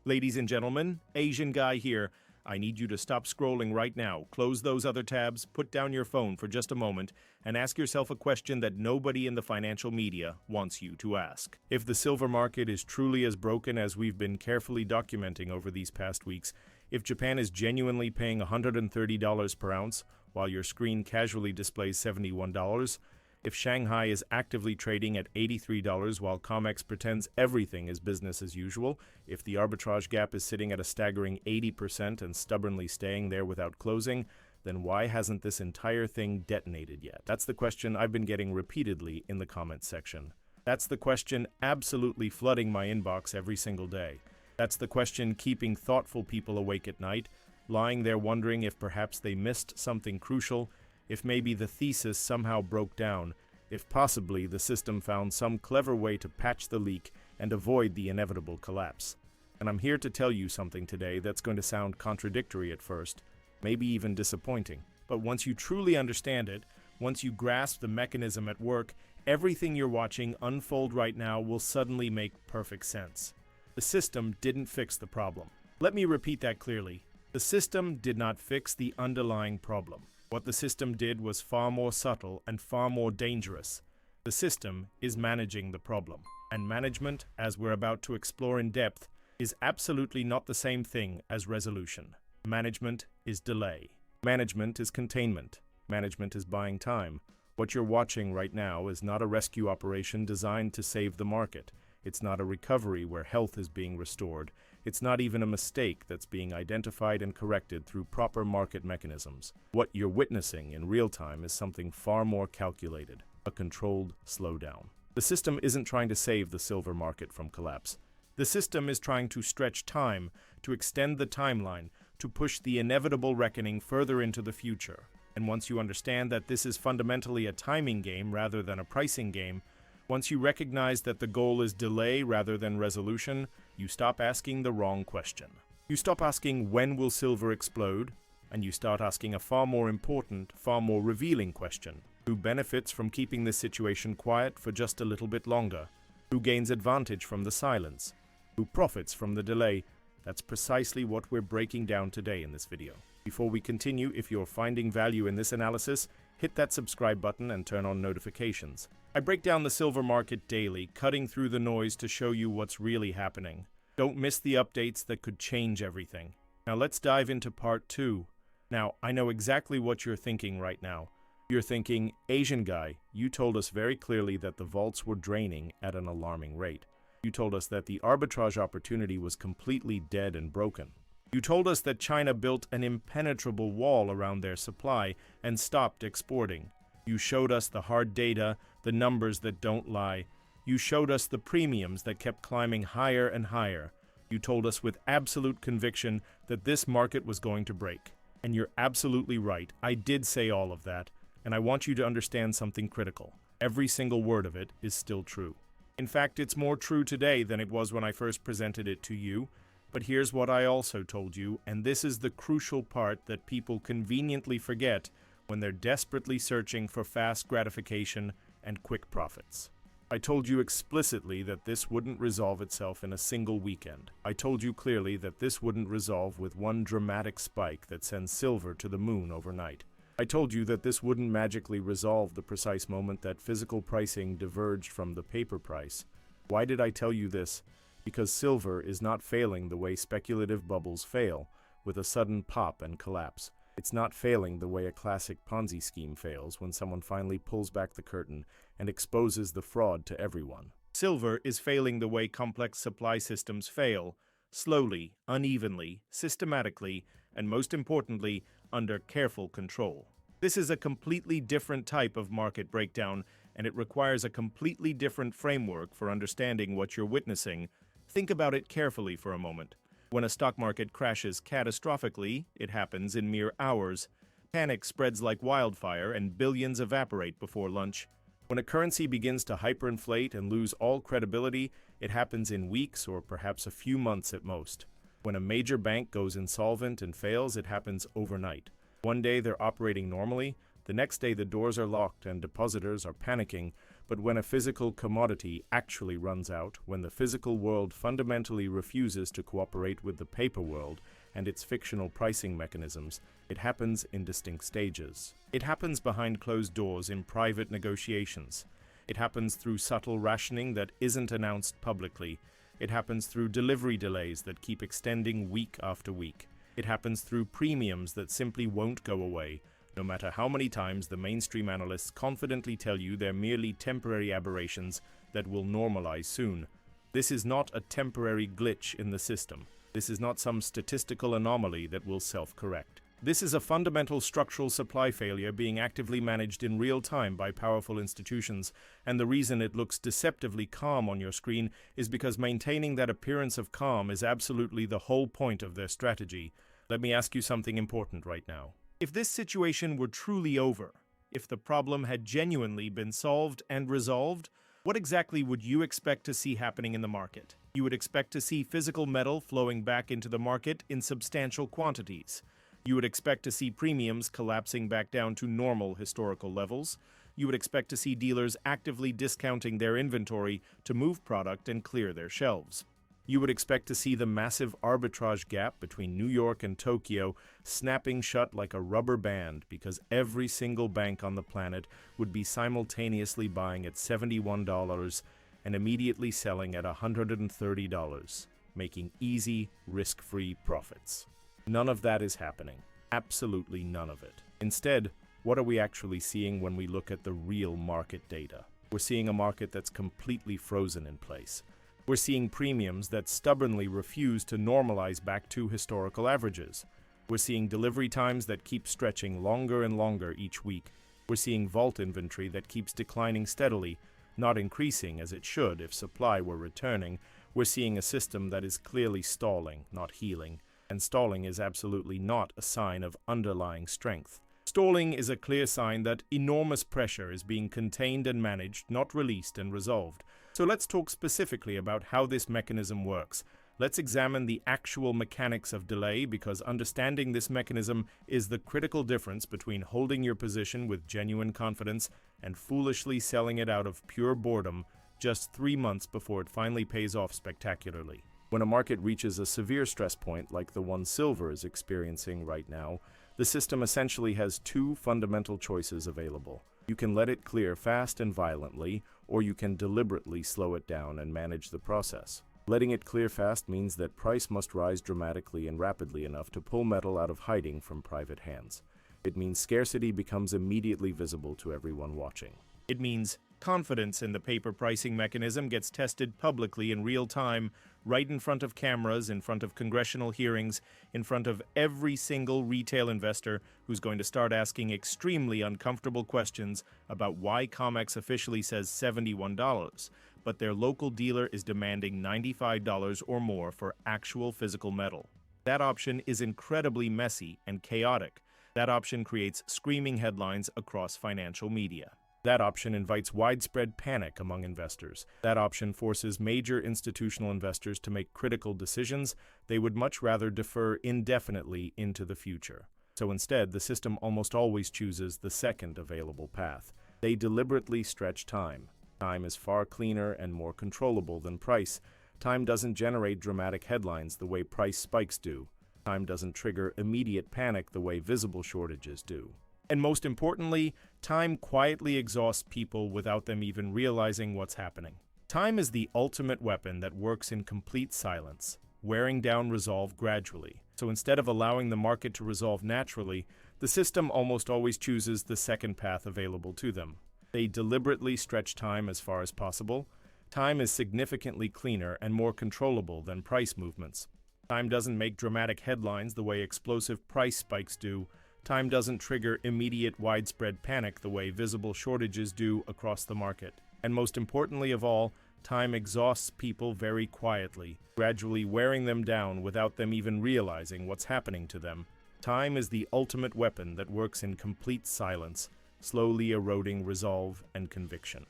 Ladies and gentlemen, Asian guy here. I need you to stop scrolling right now, close those other tabs, put down your phone for just a moment, and ask yourself a question that nobody in the financial media wants you to ask. If the silver market is truly as broken as we've been carefully documenting over these past weeks, if Japan is genuinely paying $130 per ounce, while your screen casually displays $71, if Shanghai is actively trading at $83 while COMEX pretends everything is business as usual, if the arbitrage gap is sitting at a staggering 80% and stubbornly staying there without closing, then why hasn't this entire thing detonated yet? That's the question I've been getting repeatedly in the comments section. That's the question absolutely flooding my inbox every single day. That's the question keeping thoughtful people awake at night, lying there wondering if perhaps they missed something crucial, if maybe the thesis somehow broke down, if possibly the system found some clever way to patch the leak and avoid the inevitable collapse. And I'm here to tell you something today that's going to sound contradictory at first, maybe even disappointing. But once you truly understand it, once you grasp the mechanism at work, everything you're watching unfold right now will suddenly make perfect sense. The system didn't fix the problem. Let me repeat that clearly. The system did not fix the underlying problem. What the system did was far more subtle and far more dangerous. The system is managing the problem. And management, as we're about to explore in depth, is absolutely not the same thing as resolution. Management is delay. Management is containment. Management is buying time. What you're watching right now is not a rescue operation designed to save the market. It's not a recovery where health is being restored. It's not even a mistake that's being identified and corrected through proper market mechanisms. What you're witnessing in real time is something far more calculated, a controlled slowdown. The system isn't trying to save the silver market from collapse. The system is trying to stretch time, to extend the timeline, to push the inevitable reckoning further into the future. And once you understand that this is fundamentally a timing game rather than a pricing game, once you recognize that the goal is delay rather than resolution, you stop asking the wrong question. You stop asking when will silver explode, and you start asking a far more important, far more revealing question. Who benefits from keeping this situation quiet for just a little bit longer? Who gains advantage from the silence? Who profits from the delay? That's precisely what we're breaking down today in this video. Before we continue, if you're finding value in this analysis, hit that subscribe button and turn on notifications. I break down the silver market daily, cutting through the noise to show you what's really happening. Don't miss the updates that could change everything. Now let's dive into part 2. Now, I know exactly what you're thinking right now. You're thinking, Asian guy, you told us very clearly that the vaults were draining at an alarming rate. You told us that the arbitrage opportunity was completely dead and broken. You told us that China built an impenetrable wall around their supply and stopped exporting. You showed us the hard data, the numbers that don't lie. You showed us the premiums that kept climbing higher and higher. You told us with absolute conviction that this market was going to break. And you're absolutely right. I did say all of that, and I want you to understand something critical. Every single word of it is still true. In fact, it's more true today than it was when I first presented it to you. But here's what I also told you, and this is the crucial part that people conveniently forget when they're desperately searching for fast gratification and quick profits. I told you explicitly that this wouldn't resolve itself in a single weekend. I told you clearly that this wouldn't resolve with one dramatic spike that sends silver to the moon overnight. I told you that this wouldn't magically resolve the precise moment that physical pricing diverged from the paper price. Why did I tell you this? Because silver is not failing the way speculative bubbles fail, with a sudden pop and collapse. It's not failing the way a classic Ponzi scheme fails when someone finally pulls back the curtain and exposes the fraud to everyone. Silver is failing the way complex supply systems fail, slowly, unevenly, systematically, and most importantly, under careful control. This is a completely different type of market breakdown, and it requires a completely different framework for understanding what you're witnessing. Think about it carefully for a moment. When a stock market crashes catastrophically, it happens in mere hours. Panic spreads like wildfire and billions evaporate before lunch. When a currency begins to hyperinflate and lose all credibility, it happens in weeks or perhaps a few months at most. When a major bank goes insolvent and fails, it happens overnight. One day they're operating normally, the next day the doors are locked and depositors are panicking, But when a physical commodity actually runs out, when the physical world fundamentally refuses to cooperate with the paper world and its fictional pricing mechanisms, it happens in distinct stages. It happens behind closed doors in private negotiations. It happens through subtle rationing that isn't announced publicly. It happens through delivery delays that keep extending week after week. It happens through premiums that simply won't go away, no matter how many times the mainstream analysts confidently tell you they're merely temporary aberrations that will normalize soon. This is not a temporary glitch in the system. This is not some statistical anomaly that will self-correct. This is a fundamental structural supply failure being actively managed in real time by powerful institutions, and the reason it looks deceptively calm on your screen is because maintaining that appearance of calm is absolutely the whole point of their strategy. Let me ask you something important right now. If this situation were truly over, if the problem had genuinely been solved and resolved, what exactly would you expect to see happening in the market? You would expect to see physical metal flowing back into the market in substantial quantities. You would expect to see premiums collapsing back down to normal historical levels. You would expect to see dealers actively discounting their inventory to move product and clear their shelves. You would expect to see the massive arbitrage gap between New York and Tokyo snapping shut like a rubber band because every single bank on the planet would be simultaneously buying at $71 and immediately selling at $130, making easy, risk-free profits. None of that is happening. Absolutely none of it. Instead, what are we actually seeing when we look at the real market data? We're seeing a market that's completely frozen in place. We're seeing premiums that stubbornly refuse to normalize back to historical averages. We're seeing delivery times that keep stretching longer and longer each week. We're seeing vault inventory that keeps declining steadily, not increasing as it should if supply were returning. We're seeing a system that is clearly stalling, not healing. And stalling is absolutely not a sign of underlying strength. Stalling is a clear sign that enormous pressure is being contained and managed, not released and resolved. So let's talk specifically about how this mechanism works. Let's examine the actual mechanics of delay, because understanding this mechanism is the critical difference between holding your position with genuine confidence and foolishly selling it out of pure boredom just 3 months before it finally pays off spectacularly. When a market reaches a severe stress point like the one silver is experiencing right now, the system essentially has two fundamental choices available. You can let it clear fast and violently, or you can deliberately slow it down and manage the process. Letting it clear fast means that price must rise dramatically and rapidly enough to pull metal out of hiding from private hands. It means scarcity becomes immediately visible to everyone watching. It means confidence in the paper pricing mechanism gets tested publicly in real time, right in front of cameras, in front of congressional hearings, in front of every single retail investor who's going to start asking extremely uncomfortable questions about why COMEX officially says $71, but their local dealer is demanding $95 or more for actual physical metal. That option is incredibly messy and chaotic. That option creates screaming headlines across financial media. That option invites widespread panic among investors. That option forces major institutional investors to make critical decisions they would much rather defer indefinitely into the future. So instead, the system almost always chooses the second available path. They deliberately stretch time. Time is far cleaner and more controllable than price. Time doesn't generate dramatic headlines the way price spikes do. Time doesn't trigger immediate panic the way visible shortages do. And most importantly, time quietly exhausts people without them even realizing what's happening. Time is the ultimate weapon that works in complete silence, wearing down resolve gradually. So instead of allowing the market to resolve naturally, the system almost always chooses the second path available to them. They deliberately stretch time as far as possible. Time is significantly cleaner and more controllable than price movements. Time doesn't make dramatic headlines the way explosive price spikes do. Time doesn't trigger immediate widespread panic the way visible shortages do across the market. And most importantly of all, time exhausts people very quietly, gradually wearing them down without them even realizing what's happening to them. Time is the ultimate weapon that works in complete silence, slowly eroding resolve and conviction.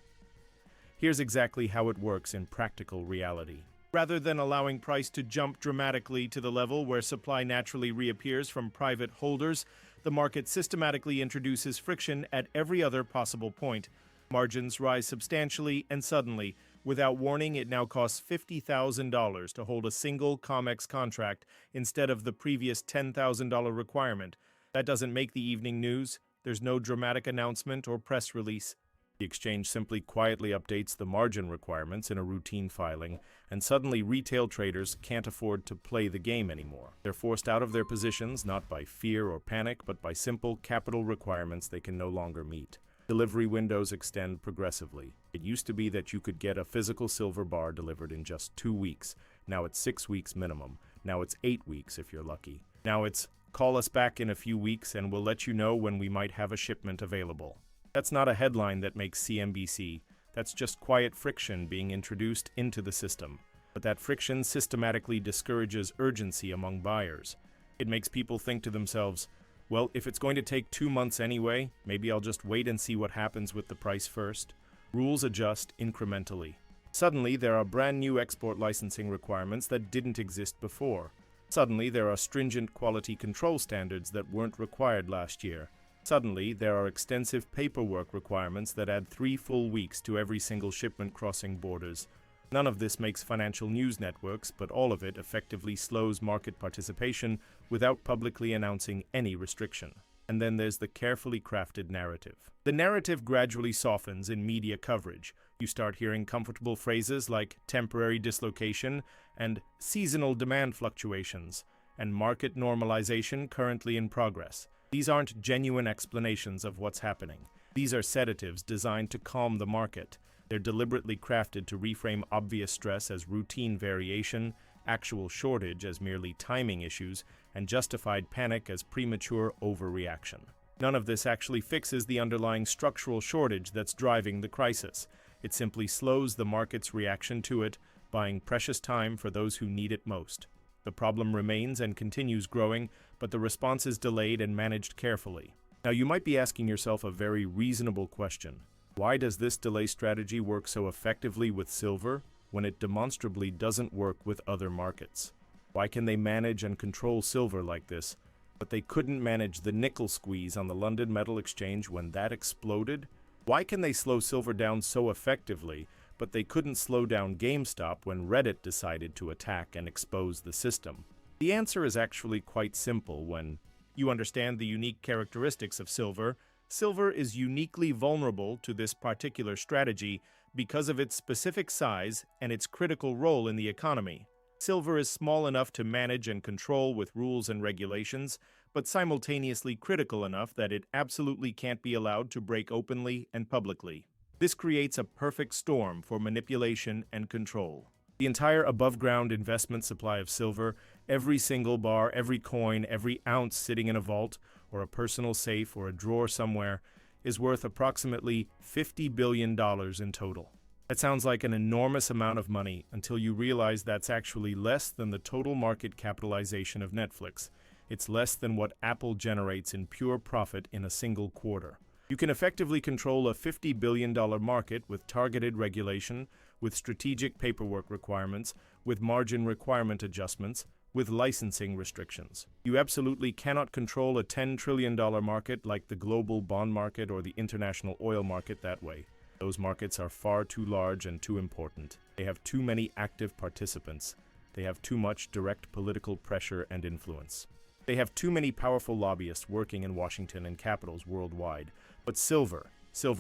Here's exactly how it works in practical reality. Rather than allowing price to jump dramatically to the level where supply naturally reappears from private holders, the market systematically introduces friction at every other possible point. Margins rise substantially, and suddenly, without warning, it now costs $50,000 to hold a single COMEX contract instead of the previous $10,000 requirement. That doesn't make the evening news. There's no dramatic announcement or press release. The exchange simply quietly updates the margin requirements in a routine filing, and suddenly retail traders can't afford to play the game anymore. They're forced out of their positions not by fear or panic, but by simple capital requirements they can no longer meet. Delivery windows extend progressively. It used to be that you could get a physical silver bar delivered in just 2 weeks. Now it's 6 weeks minimum. Now it's 8 weeks if you're lucky. Now it's call us back in a few weeks and we'll let you know when we might have a shipment available. That's not a headline that makes CNBC. That's just quiet friction being introduced into the system. But that friction systematically discourages urgency among buyers. It makes people think to themselves, well, if it's going to take 2 months anyway, maybe I'll just wait and see what happens with the price first. Rules adjust incrementally. Suddenly, there are brand new export licensing requirements that didn't exist before. Suddenly, there are stringent quality control standards that weren't required last year. Suddenly, there are extensive paperwork requirements that add 3 full weeks to every single shipment crossing borders. None of this makes financial news networks, but all of it effectively slows market participation without publicly announcing any restriction. And then there's the carefully crafted narrative. The narrative gradually softens in media coverage. You start hearing comfortable phrases like temporary dislocation and seasonal demand fluctuations and market normalization currently in progress. These aren't genuine explanations of what's happening. These are sedatives designed to calm the market. They're deliberately crafted to reframe obvious stress as routine variation, actual shortage as merely timing issues, and justified panic as premature overreaction. None of this actually fixes the underlying structural shortage that's driving the crisis. It simply slows the market's reaction to it, buying precious time for those who need it most. The problem remains and continues growing, but the response is delayed and managed carefully. Now, you might be asking yourself a very reasonable question. Why does this delay strategy work so effectively with silver when it demonstrably doesn't work with other markets? Why can they manage and control silver like this, but they couldn't manage the nickel squeeze on the London Metal Exchange when that exploded? Why can they slow silver down so effectively, but they couldn't slow down GameStop when Reddit decided to attack and expose the system? The answer is actually quite simple when you understand the unique characteristics of silver. Silver is uniquely vulnerable to this particular strategy because of its specific size and its critical role in the economy. Silver is small enough to manage and control with rules and regulations, but simultaneously critical enough that it absolutely can't be allowed to break openly and publicly. This creates a perfect storm for manipulation and control. The entire above-ground investment supply of silver, every single bar, every coin, every ounce sitting in a vault, or a personal safe or a drawer somewhere, is worth approximately $50 billion in total. That sounds like an enormous amount of money until you realize that's actually less than the total market capitalization of Netflix. It's less than what Apple generates in pure profit in a single quarter. You can effectively control a $50 billion market with targeted regulation, with strategic paperwork requirements, with margin requirement adjustments, with licensing restrictions. You absolutely cannot control a $10 trillion market like the global bond market or the international oil market that way. Those markets are far too large and too important. They have too many active participants. They have too much direct political pressure and influence. They have too many powerful lobbyists working in Washington and capitals worldwide. But silver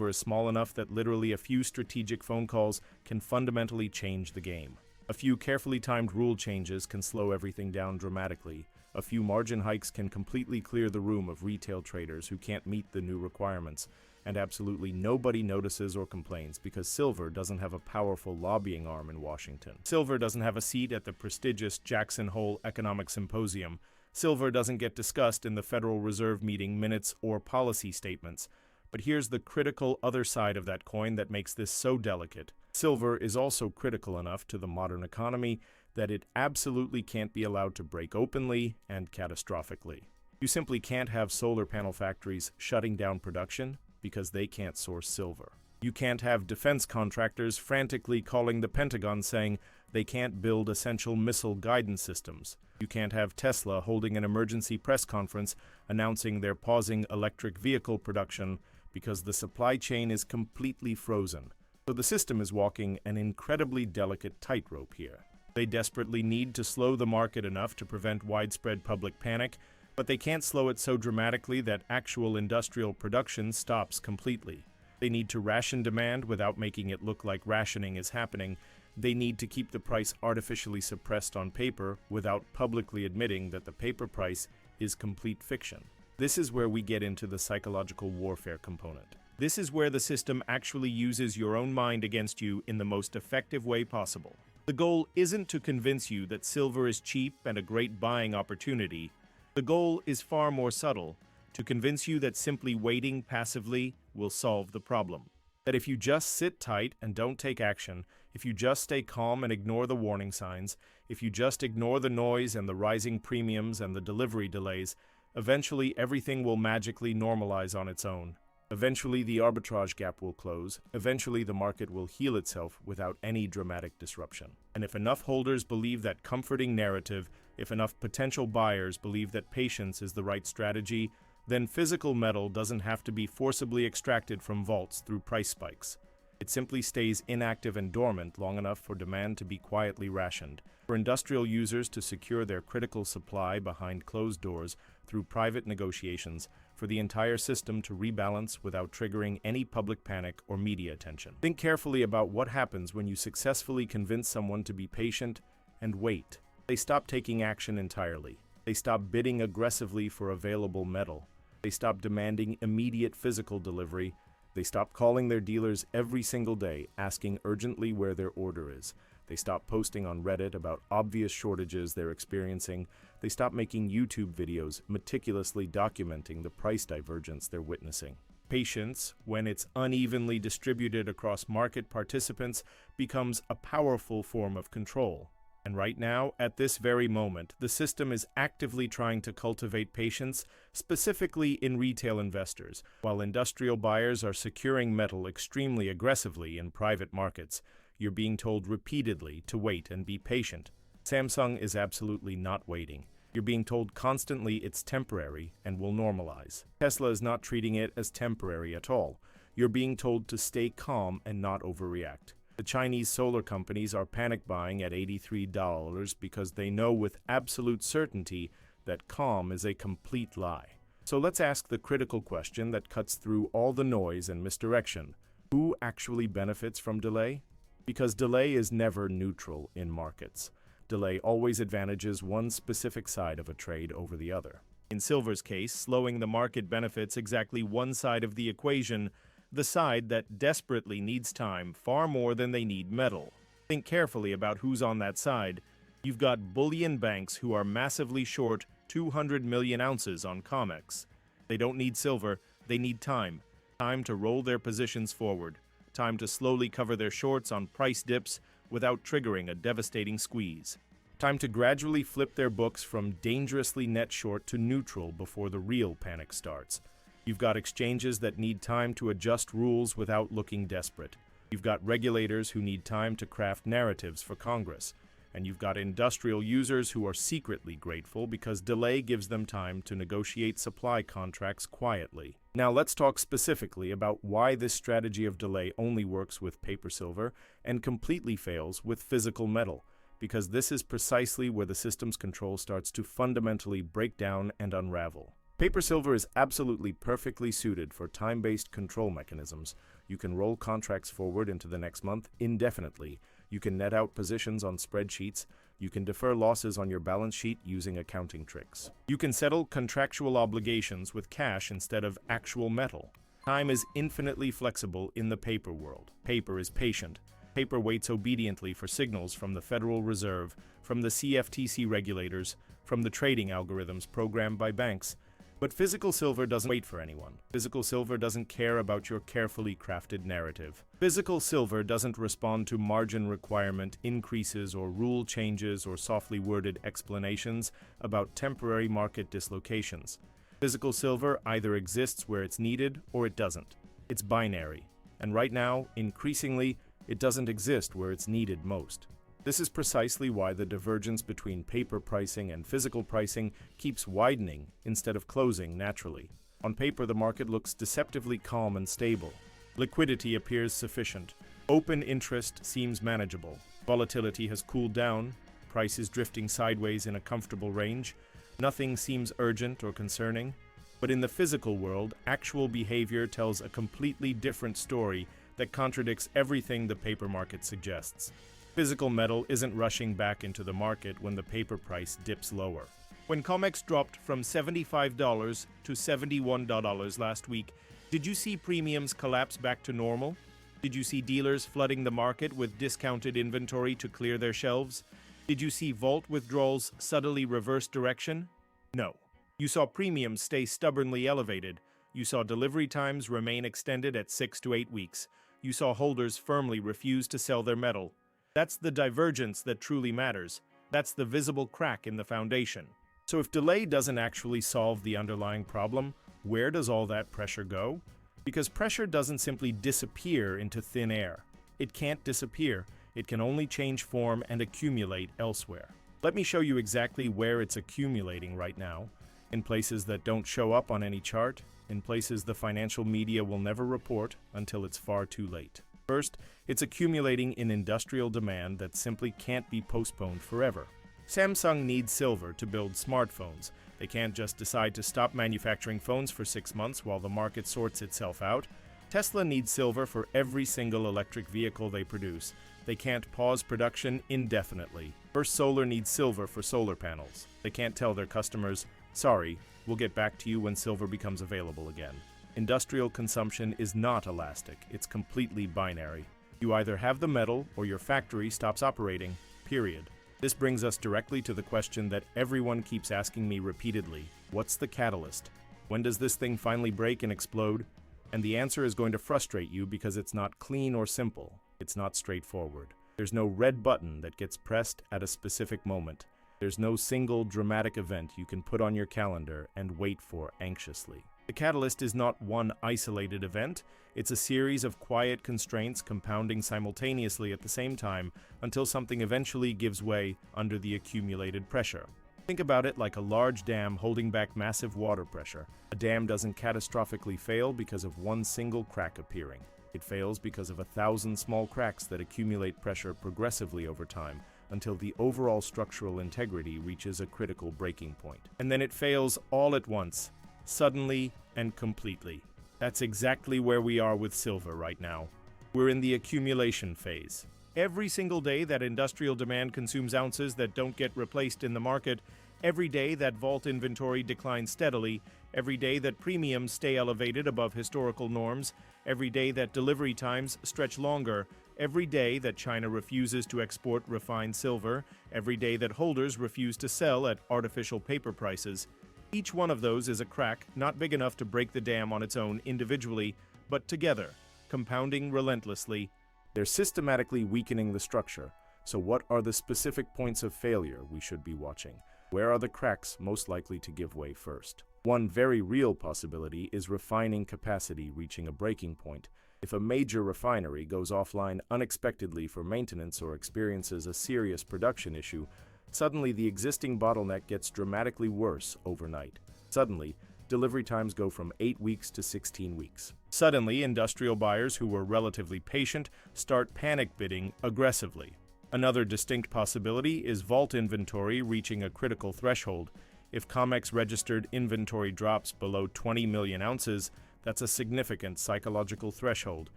is small enough that literally a few strategic phone calls can fundamentally change the game. A few carefully timed rule changes can slow everything down dramatically. A few margin hikes can completely clear the room of retail traders who can't meet the new requirements. And absolutely nobody notices or complains because silver doesn't have a powerful lobbying arm in Washington. Silver doesn't have a seat at the prestigious Jackson Hole Economic Symposium. Silver doesn't get discussed in the Federal Reserve meeting minutes or policy statements. But here's the critical other side of that coin that makes this so delicate. Silver is also critical enough to the modern economy that it absolutely can't be allowed to break openly and catastrophically. You simply can't have solar panel factories shutting down production because they can't source silver. You can't have defense contractors frantically calling the Pentagon saying they can't build essential missile guidance systems. You can't have Tesla holding an emergency press conference announcing they're pausing electric vehicle production because the supply chain is completely frozen. So the system is walking an incredibly delicate tightrope here. They desperately need to slow the market enough to prevent widespread public panic, but they can't slow it so dramatically that actual industrial production stops completely. They need to ration demand without making it look like rationing is happening. They need to keep the price artificially suppressed on paper without publicly admitting that the paper price is complete fiction. This is where we get into the psychological warfare component. This is where the system actually uses your own mind against you in the most effective way possible. The goal isn't to convince you that silver is cheap and a great buying opportunity. The goal is far more subtle, to convince you that simply waiting passively will solve the problem. That if you just sit tight and don't take action, if you just stay calm and ignore the warning signs, if you just ignore the noise and the rising premiums and the delivery delays, eventually everything will magically normalize on its own. Eventually the arbitrage gap will close. Eventually the market will heal itself without any dramatic disruption. And if enough holders believe that comforting narrative, if enough potential buyers believe that patience is the right strategy, then physical metal doesn't have to be forcibly extracted from vaults through price spikes. It simply stays inactive and dormant long enough for demand to be quietly rationed, for industrial users to secure their critical supply behind closed doors through private negotiations, for the entire system to rebalance without triggering any public panic or media attention. Think carefully about what happens when you successfully convince someone to be patient and wait. They stop taking action entirely. They stop bidding aggressively for available metal. They stop demanding immediate physical delivery. They stop calling their dealers every single day, asking urgently where their order is. They stop posting on Reddit about obvious shortages they're experiencing. They stop making YouTube videos meticulously documenting the price divergence they're witnessing. Patience, when it's unevenly distributed across market participants, becomes a powerful form of control. And right now, at this very moment, the system is actively trying to cultivate patience, specifically in retail investors, while industrial buyers are securing metal extremely aggressively in private markets. You're being told repeatedly to wait and be patient. Samsung is absolutely not waiting. You're being told constantly it's temporary and will normalize. Tesla is not treating it as temporary at all. You're being told to stay calm and not overreact. The Chinese solar companies are panic buying at $83 because they know with absolute certainty that calm is a complete lie. So let's ask the critical question that cuts through all the noise and misdirection. Who actually benefits from delay? Because delay is never neutral in markets. Delay always advantages one specific side of a trade over the other. In silver's case, slowing the market benefits exactly one side of the equation, the side that desperately needs time far more than they need metal. Think carefully about who's on that side. You've got bullion banks who are massively short 200 million ounces on COMEX. They don't need silver, they need time. Time to roll their positions forward. Time to slowly cover their shorts on price dips without triggering a devastating squeeze. Time to gradually flip their books from dangerously net short to neutral before the real panic starts. You've got exchanges that need time to adjust rules without looking desperate. You've got regulators who need time to craft narratives for Congress. And you've got industrial users who are secretly grateful because delay gives them time to negotiate supply contracts quietly. Now let's talk specifically about why this strategy of delay only works with paper silver and completely fails with physical metal, because this is precisely where the system's control starts to fundamentally break down and unravel. Paper silver is absolutely perfectly suited for time-based control mechanisms. You can roll contracts forward into the next month indefinitely. You can net out positions on spreadsheets. You can defer losses on your balance sheet using accounting tricks. You can settle contractual obligations with cash instead of actual metal. Time is infinitely flexible in the paper world. Paper is patient. Paper waits obediently for signals from the Federal Reserve, from the CFTC regulators, from the trading algorithms programmed by banks. But physical silver doesn't wait for anyone. Physical silver doesn't care about your carefully crafted narrative. Physical silver doesn't respond to margin requirement increases or rule changes or softly worded explanations about temporary market dislocations. Physical silver either exists where it's needed or it doesn't. It's binary. And right now, increasingly, it doesn't exist where it's needed most. This is precisely why the divergence between paper pricing and physical pricing keeps widening instead of closing naturally. On paper, the market looks deceptively calm and stable. Liquidity appears sufficient. Open interest seems manageable. Volatility has cooled down. Price is drifting sideways in a comfortable range. Nothing seems urgent or concerning. But in the physical world, actual behavior tells a completely different story that contradicts everything the paper market suggests. Physical metal isn't rushing back into the market when the paper price dips lower. When COMEX dropped from $75 to $71 last week, did you see premiums collapse back to normal? Did you see dealers flooding the market with discounted inventory to clear their shelves? Did you see vault withdrawals subtly reverse direction? No. You saw premiums stay stubbornly elevated. You saw delivery times remain extended at 6 to 8 weeks. You saw holders firmly refuse to sell their metal. That's the divergence that truly matters. That's the visible crack in the foundation. So if delay doesn't actually solve the underlying problem, where does all that pressure go? Because pressure doesn't simply disappear into thin air. It can't disappear. It can only change form and accumulate elsewhere. Let me show you exactly where it's accumulating right now. In places that don't show up on any chart, in places the financial media will never report until it's far too late. First, it's accumulating in industrial demand that simply can't be postponed forever. Samsung needs silver to build smartphones. They can't just decide to stop manufacturing phones for 6 months while the market sorts itself out. Tesla needs silver for every single electric vehicle they produce. They can't pause production indefinitely. First Solar needs silver for solar panels. They can't tell their customers, "Sorry, we'll get back to you when silver becomes available again." Industrial consumption is not elastic. It's completely binary. You either have the metal or your factory stops operating, period. This brings us directly to the question that everyone keeps asking me repeatedly. What's the catalyst? When does this thing finally break and explode? And the answer is going to frustrate you because it's not clean or simple. It's not straightforward. There's no red button that gets pressed at a specific moment. There's no single dramatic event you can put on your calendar and wait for anxiously. The catalyst is not one isolated event. It's a series of quiet constraints compounding simultaneously at the same time until something eventually gives way under the accumulated pressure. Think about it like a large dam holding back massive water pressure. A dam doesn't catastrophically fail because of one single crack appearing. It fails because of 1,000 small cracks that accumulate pressure progressively over time until the overall structural integrity reaches a critical breaking point. And then it fails all at once, suddenly and completely. That's exactly where we are with silver right now. We're in the accumulation phase. Every single day that industrial demand consumes ounces that don't get replaced in the market, every day that vault inventory declines steadily, every day that premiums stay elevated above historical norms, every day that delivery times stretch longer, every day that China refuses to export refined silver, every day that holders refuse to sell at artificial paper prices. Each one of those is a crack not big enough to break the dam on its own individually, but together, compounding relentlessly. They're systematically weakening the structure. So what are the specific points of failure we should be watching? Where are the cracks most likely to give way first? One very real possibility is refining capacity reaching a breaking point. If a major refinery goes offline unexpectedly for maintenance or experiences a serious production issue, suddenly the existing bottleneck gets dramatically worse overnight. Suddenly, delivery times go from 8 weeks to 16 weeks. Suddenly, industrial buyers who were relatively patient start panic bidding aggressively. Another distinct possibility is vault inventory reaching a critical threshold. If COMEX registered inventory drops below 20 million ounces, that's a significant psychological threshold.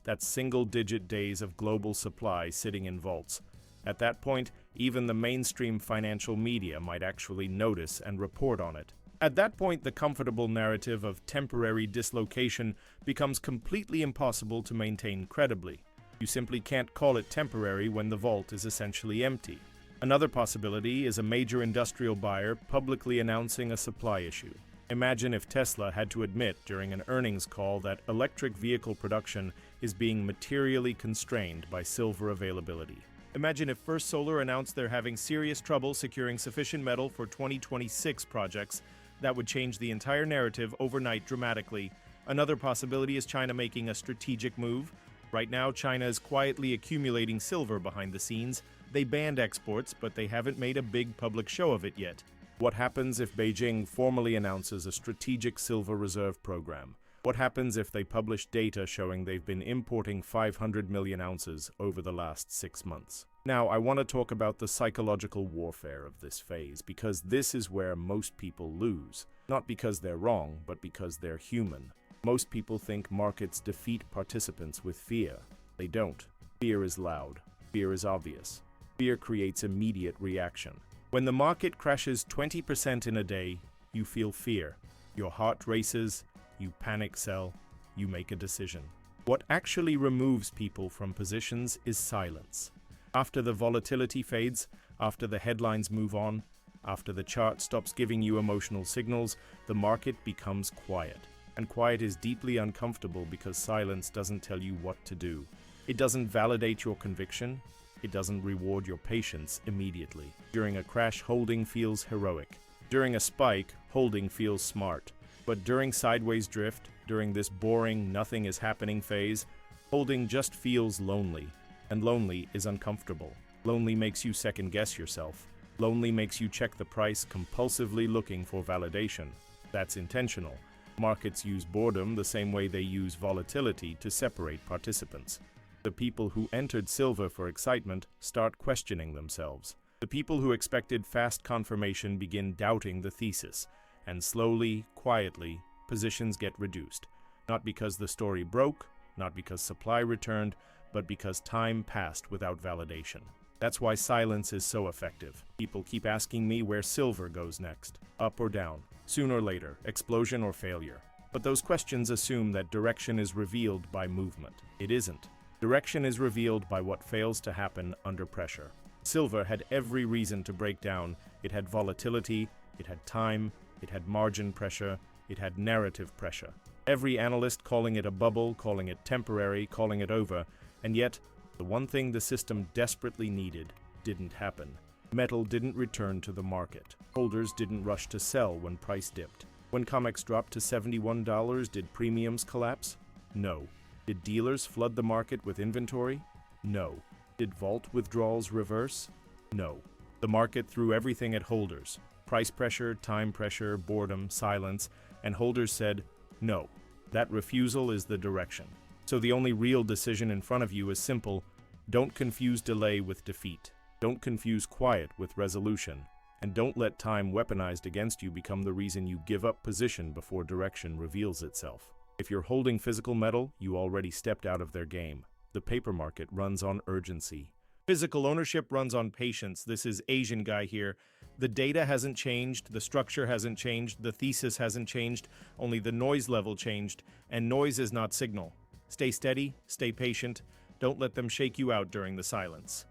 That's single-digit days of global supply sitting in vaults. At that point, even the mainstream financial media might actually notice and report on it. At that point, the comfortable narrative of temporary dislocation becomes completely impossible to maintain credibly. You simply can't call it temporary when the vault is essentially empty. Another possibility is a major industrial buyer publicly announcing a supply issue. Imagine if Tesla had to admit during an earnings call that electric vehicle production is being materially constrained by silver availability. Imagine if First Solar announced they're having serious trouble securing sufficient metal for 2026 projects. That would change the entire narrative overnight dramatically. Another possibility is China making a strategic move. Right now, China is quietly accumulating silver behind the scenes. They banned exports, but they haven't made a big public show of it yet. What happens if Beijing formally announces a strategic silver reserve program? What happens if they publish data showing they've been importing 500 million ounces over the last 6 months? Now, I want to talk about the psychological warfare of this phase, because this is where most people lose. Not because they're wrong, but because they're human. Most people think markets defeat participants with fear. They don't. Fear is loud. Fear is obvious. Fear creates immediate reaction. When the market crashes 20% in a day, you feel fear. Your heart races, you panic sell, you make a decision. What actually removes people from positions is silence. After the volatility fades, after the headlines move on, after the chart stops giving you emotional signals, the market becomes quiet. And quiet is deeply uncomfortable because silence doesn't tell you what to do. It doesn't validate your conviction. It doesn't reward your patience immediately. During a crash, holding feels heroic. During a spike, holding feels smart. But during sideways drift, during this boring, nothing is happening phase, holding just feels lonely. And lonely is uncomfortable. Lonely makes you second-guess yourself. Lonely makes you check the price, compulsively looking for validation. That's intentional. Markets use boredom the same way they use volatility to separate participants. The people who entered silver for excitement start questioning themselves. The people who expected fast confirmation begin doubting the thesis. And slowly, quietly, positions get reduced. Not because the story broke, not because supply returned, but because time passed without validation. That's why silence is so effective. People keep asking me where silver goes next, up or down, soon or later, explosion or failure. But those questions assume that direction is revealed by movement. It isn't. Direction is revealed by what fails to happen under pressure. Silver had every reason to break down. It had volatility, it had time, it had margin pressure, it had narrative pressure. Every analyst calling it a bubble, calling it temporary, calling it over, and yet, the one thing the system desperately needed didn't happen. Metal didn't return to the market. Holders didn't rush to sell when price dipped. When COMEX dropped to $71, did premiums collapse? No. Did dealers flood the market with inventory? No. Did vault withdrawals reverse? No. The market threw everything at holders. Price pressure, time pressure, boredom, silence, and holders said, no. That refusal is the direction. So the only real decision in front of you is simple. Don't confuse delay with defeat. Don't confuse quiet with resolution. And don't let time weaponized against you become the reason you give up position before direction reveals itself. If you're holding physical metal, you already stepped out of their game. The paper market runs on urgency. Physical ownership runs on patience. This is Asian guy here. The data hasn't changed, the structure hasn't changed, the thesis hasn't changed, only the noise level changed, and noise is not signal. Stay steady, stay patient, don't let them shake you out during the silence.